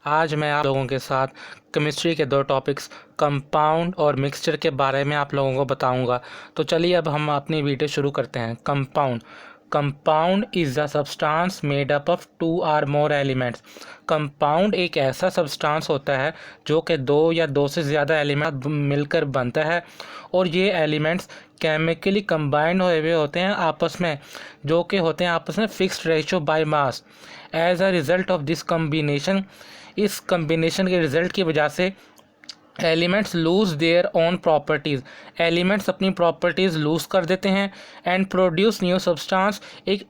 आज मैं आप लोगों के साथ केमिस्ट्री के दो टॉपिक्स कंपाउंड और मिक्सचर के बारे में आप लोगों को बताऊंगा। तो चलिए अब हम अपनी वीडियो शुरू करते हैं। Compound is the substance made up of two or more elements. Compound एक ऐसा सब्सटेंस होता है जो कि दो या दो से ज़्यादा एलिमेंट मिलकर बनता है और ये एलिमेंट्स केमिकली कंबाइंड हुए हुए होते हैं आपस में, जो कि होते हैं आपस में fixed ratio by mass. As a result of this combination, इस कम्बिनेशन के रिज़ल्ट की वजह से elements lose their own properties, elements अपनी प्रॉपर्टीज़ लूज़ कर देते हैं एंड प्रोड्यूस न्यू सब्सटेंस, एक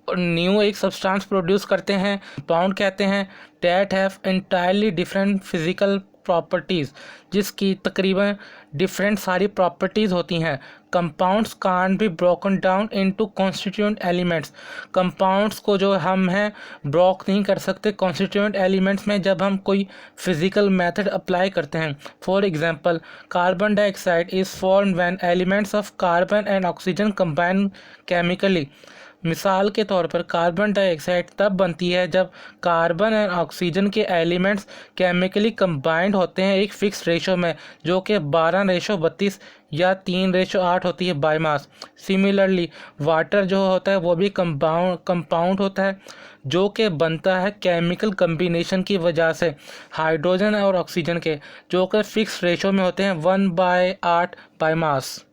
सब्सटेंस प्रोड्यूस करते हैं, कंपाउंड कहते हैं, that have entirely different physical properties, जिसकी तकरीबन डिफरेंट सारी प्रॉपर्टीज़ होती हैं। Compounds can be broken down into constituent elements, compounds को जो हम हैं ब्रोक नहीं कर सकते कॉन्स्टिट्यूएंट एलिमेंट्स में जब हम कोई फिजिकल मेथड अप्लाई करते हैं। For example, carbon dioxide is formed when elements of carbon and oxygen combine chemically. मिसाल के तौर पर कार्बन डाइऑक्साइड तब बनती है जब कार्बन एंड ऑक्सीजन के एलिमेंट्स केमिकली कंबाइंड होते हैं एक फ़िक्स रेशो में, जो कि 12:32 या 3:8 होती है बाय मास। सिमिलरली वाटर जो होता है वो भी कंपाउंड होता है जो कि बनता है केमिकल कम्बिनेशन की वजह से हाइड्रोजन और ऑक्सीजन के, जो कि फ़िक्स रेशो में होते हैं 1/8 by mass.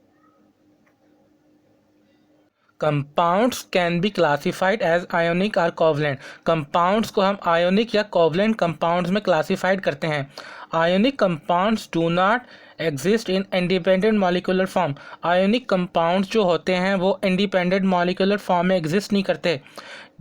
Compounds can be classified as ionic और कोवलेंट। कंपाउंड्स को हम आयोनिक या कोवलेंट कंपाउंड्स में क्लासिफाइड करते हैं। Ionic compounds do not exist in independent molecular form. Ionic compounds जो होते हैं वो इंडिपेंडेंट मॉलिक्यूलर फॉर्म में एग्जिस्ट नहीं करते।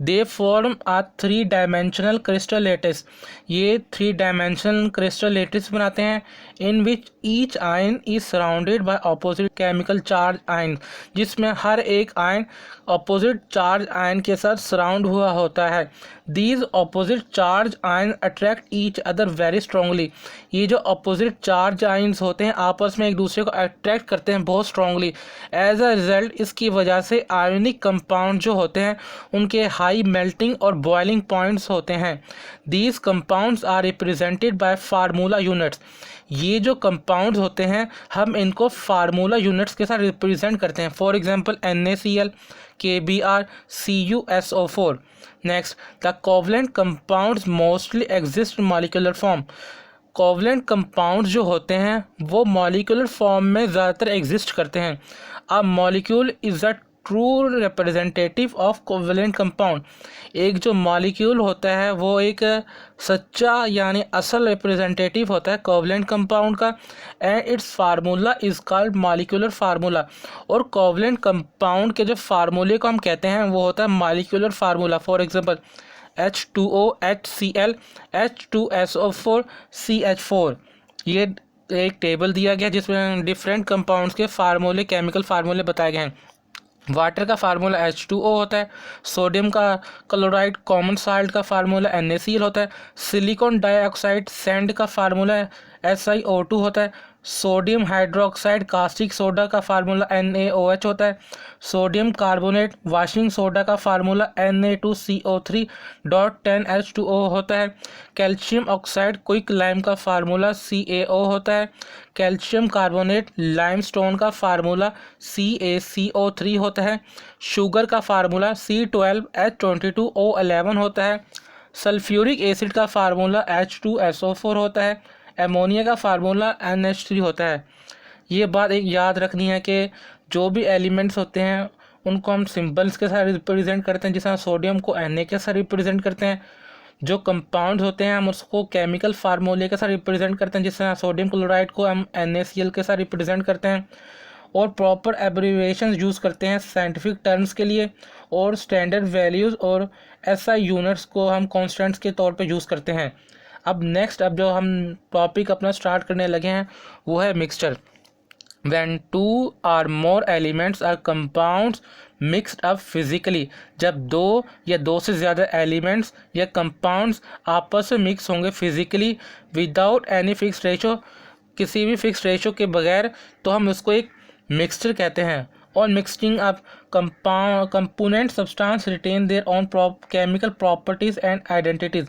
They form a 3 dimensional crystal lattice, ये 3 डायमेंशनल क्रिस्टल लेटिस बनाते हैं in which each ion is surrounded by opposite chemical charge ion, जिसमें हर एक आयन ऑपोजिट चार्ज आयन के साथ सराउंड हुआ होता है। These opposite charge ion attract each other very strongly, ये जो ऑपोजिट चार्ज आयन्स होते हैं आपस में एक दूसरे को अट्रैक्ट करते हैं बहुत स्ट्रांगली। एज अ रिजल्ट इसकी वजह से आयोनिक कंपाउंड जो होते हैं उनके हाई मेल्टिंग और बॉइलिंग पॉइंट्स होते हैं। These compounds are represented by formula units, ये जो कंपाउंड्स होते हैं हम इनको फार्मूला यूनिट्स के साथ रिप्रेजेंट करते हैं। For example NaCl, KBr, CuSO4। Next, the covalent compounds mostly exist in molecular form. Covalent compounds जो होते हैं वो मॉलिक्यूलर फॉर्म में ज़्यादातर एग्जिस्ट करते हैं। A molecule is a true representative of covalent compound, एक जो मॉलिक्यूल होता है वो एक सच्चा यानी असल रिप्रेजेंटेटिव होता है कोवलेंट कंपाउंड का। And it's formula is called molecular formula, और कोवलेंट कंपाउंड के जो फार्मूले को हम कहते हैं वो होता है molecular formula. For example H2O HCl H2SO4 CH4। ये एक टेबल दिया गया जिसमें डिफरेंट कंपाउंड्स के फार्मूले, केमिकल फार्मूले बताए गए हैं। वाटर का फार्मूला H2O होता है, सोडियम का क्लोराइड कॉमन साल्ट का फार्मूला NaCl होता है, सिलिकॉन डाइऑक्साइड सैंड का फार्मूला SiO2 होता है, सोडियम हाइड्रोक्साइड कास्टिक सोडा का फार्मूला NaOH होता है, सोडियम कार्बोनेट वाशिंग सोडा का फार्मूला Na2CO3.10H2O होता है, कैल्शियम ऑक्साइड क्विक लाइम का फार्मूला CaO होता है, कैल्शियम कार्बोनेट लाइमस्टोन का फार्मूला CaCO3 होता है, शुगर का फार्मूला C12H22O11 होता है, सल्फ्यूरिक एसिड का फार्मूला H2SO4 होता है, एमोनिया का फार्मूला NH3 होता है। ये बात एक याद रखनी है कि जो भी एलिमेंट्स होते हैं उनको हम सिंबल्स के साथ रिप्रेजेंट करते हैं, जिस तरह सोडियम को Na के साथ रिप्रेजेंट करते हैं। जो कंपाउंड्स होते हैं हम उसको केमिकल फार्मूले के साथ रिप्रेजेंट करते हैं, जिस तरह सोडियम क्लोराइड को हम NaCl के साथ रिप्रेजेंट करते हैं। और प्रॉपर एब्रीविएशन यूज़ करते हैं साइंटिफिक टर्म्स के लिए, और स्टैंडर्ड वैल्यूज़ और SI यूनिट्स को हम कॉन्स्टेंट्स के तौर पे यूज़ करते हैं। अब जो हम टॉपिक अपना स्टार्ट करने लगे हैं वो है mixture. When two or more elements are compounds mixed up physically, जब दो या दो से ज़्यादा एलिमेंट्स या कंपाउंड्स आपस में मिक्स होंगे physically without any fix ratio, किसी भी फिक्स रेशो के बगैर, तो हम उसको एक मिक्सचर कहते हैं। और mixing up component substance retain their own chemical properties and identities,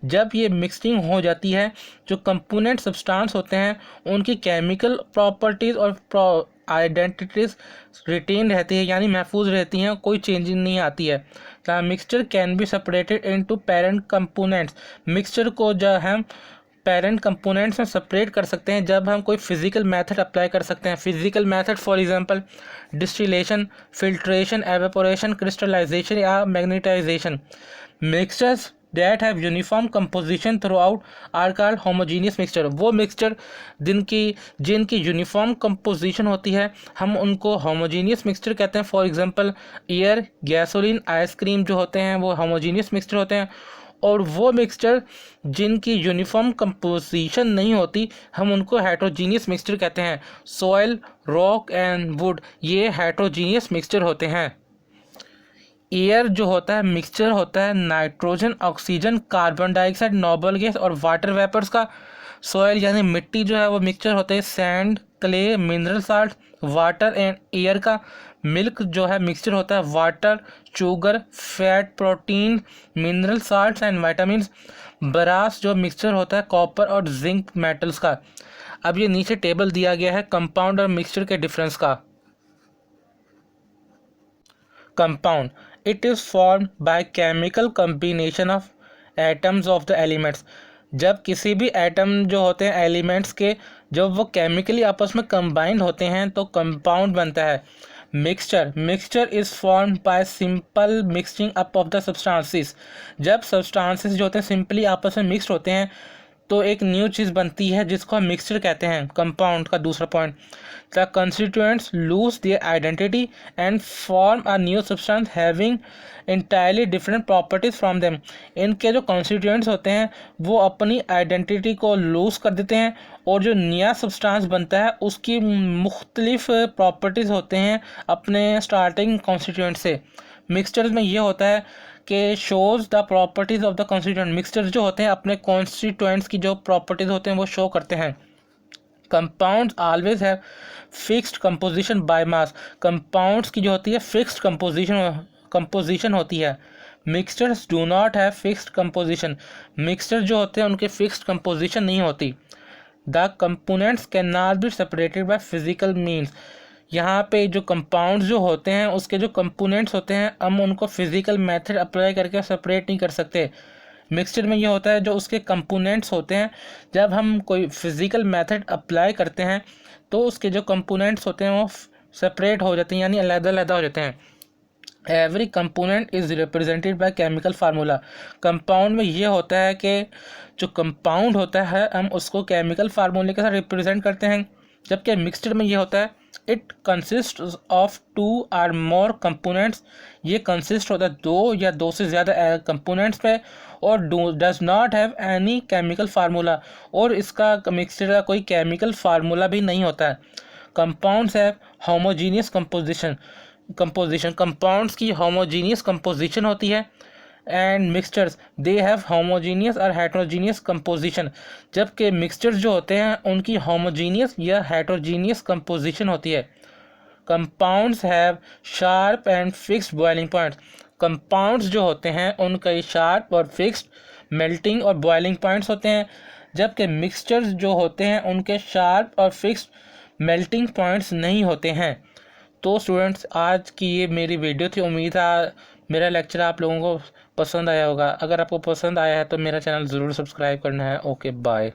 जब ये मिक्सिंग हो जाती है, जो कंपोनेंट सब्सटेंस होते हैं उनकी केमिकल प्रॉपर्टीज़ और आइडेंटिटीज रिटेन रहती है, यानी महफूज रहती हैं, कोई चेंजिंग नहीं आती है। The mixture can be separated into parent components. Mixture को जो हम पेरेंट कंपोनेंट्स में सेपरेट कर सकते हैं जब हम कोई फिजिकल मेथड अप्लाई कर सकते हैं। Physical method for example distillation, filtration, evaporation, crystallization या magnetization. Mixtures that have uniform composition throughout are called homogeneous mixture। वो मिक्सचर जिनकी यूनिफॉर्म कंपोजिशन होती है हम उनको होमोजीनियस मिक्सचर कहते हैं। For example air, gasoline, ice cream जो होते हैं वो होमोजीनियस मिक्सचर होते हैं। और वो मिक्सचर जिनकी यूनिफॉर्म कंपोजिशन नहीं होती हम उनको हेट्रोजीनियस मिक्सचर कहते हैं। सॉइल, रॉक एंड वुड ये हेट्रोजीनियस मिक्सचर होते हैं। एयर जो होता है मिक्सचर होता है nitrogen, oxygen, carbon dioxide, noble gas और वाटर वेपर्स का। सॉइल यानी मिट्टी जो है वो मिक्सचर होता है sand, clay, mineral salt, water and air का। मिल्क जो है मिक्सचर होता है water, sugar, fat, protein, mineral salt and vitamin. Brass जो मिक्सचर होता है कॉपर और जिंक मेटल्स का। अब ये नीचे टेबल दिया गया है कंपाउंड और मिक्सचर के डिफरेंस का। Compound, it is formed by chemical combination of atoms of the elements। जब किसी भी एटम जो होते हैं एलिमेंट्स के जब वो केमिकली आपस में कंबाइंड होते हैं तो कंपाउंड बनता है। Mixture is formed by simple mixing up of the substances. जब सब्सटेंसेस जो होते हैं सिंपली आपस में मिक्सड होते हैं तो एक न्यू चीज़ बनती है जिसको हम मिक्सचर कहते हैं। कंपाउंड का दूसरा point, the constituents lose their identity and form a new substance having entirely different properties from them. इनके जो कॉन्स्टिट्यूएंट्स होते हैं वो अपनी आइडेंटिटी को लूज कर देते हैं और जो नया सब्सटेंस बनता है उसकी मुख्तलिफ प्रॉपर्टीज़ होते हैं अपने स्टार्टिंग कॉन्स्टिट्यूएंट से। मिक्सचर्स में ये होता है कि shows the properties of the constituent. Mixtures जो होते हैं अपने कॉन्स्टिट्यूएंट्स की जो प्रॉपर्टीज़ होते हैं वो शो करते हैं। Compounds always have fixed composition bye mass. Compounds की जो होती है फिक्स्ड कंपोजिशन होती है। Mixtures do not have fixed composition. Mixture जो होते हैं उनके फिक्स्ड कंपोजिशन नहीं होती। The components can not be separated by physical means. यहाँ पे जो कंपाउंड्स जो होते हैं उसके जो कंपोनेंट्स होते हैं हम उनको फिजिकल मेथड अप्लाई करके सेपरेट नहीं कर सकते। मिक्सचर में ये होता है जो उसके कंपोनेंट्स होते हैं जब हम कोई फिजिकल मेथड अप्लाई करते हैं तो उसके जो कंपोनेंट्स होते हैं वो सेपरेट हो जाते हैं यानी अलग-अलग हो जाते हैं। Every component is represented by chemical formula. Compound में ये होता है कि जो कंपाउंड होता है हम उसको केमिकल फार्मूले के साथ रिप्रेजेंट करते हैं। जबकि मिक्सचर में ये होता है इट कंसिस्ट ऑफ 2 और मोर कंपोनेंट्स। ये कंसिस्ट होता है 2 या 2 से ज़्यादा कंपोनेंट्स पे और does not have any chemical formula. और इसका मिक्सचर का कोई केमिकल फार्मूला भी नहीं होता है। Compounds have homogeneous composition. Compounds की होमोजीनियस कंपोजिशन होती है and mixtures they have homogeneous और हेट्रोजीनियस कंपोजिशन। जबकि मिक्सचर्स जो होते हैं उनकी होमोजीनियस या हेट्रोजीनियस कंपोजिशन होती है। Compounds have sharp and fixed boiling points. Compounds जो होते हैं उनके शार्प और फिक्स्ड मेल्टिंग और बॉइलिंग पॉइंट्स होते हैं। जबकि मिक्सचर्स जो होते हैं उनके शार्प और फिक्स्ड मेल्टिंग पॉइंट्स नहीं होते हैं। तो स्टूडेंट्स आज की ये मेरी वीडियो थी। उम्मीद है मेरा लेक्चर आप लोगों को पसंद आया होगा। अगर आपको पसंद आया है तो मेरा चैनल ज़रूर सब्सक्राइब करना है। Okay bye.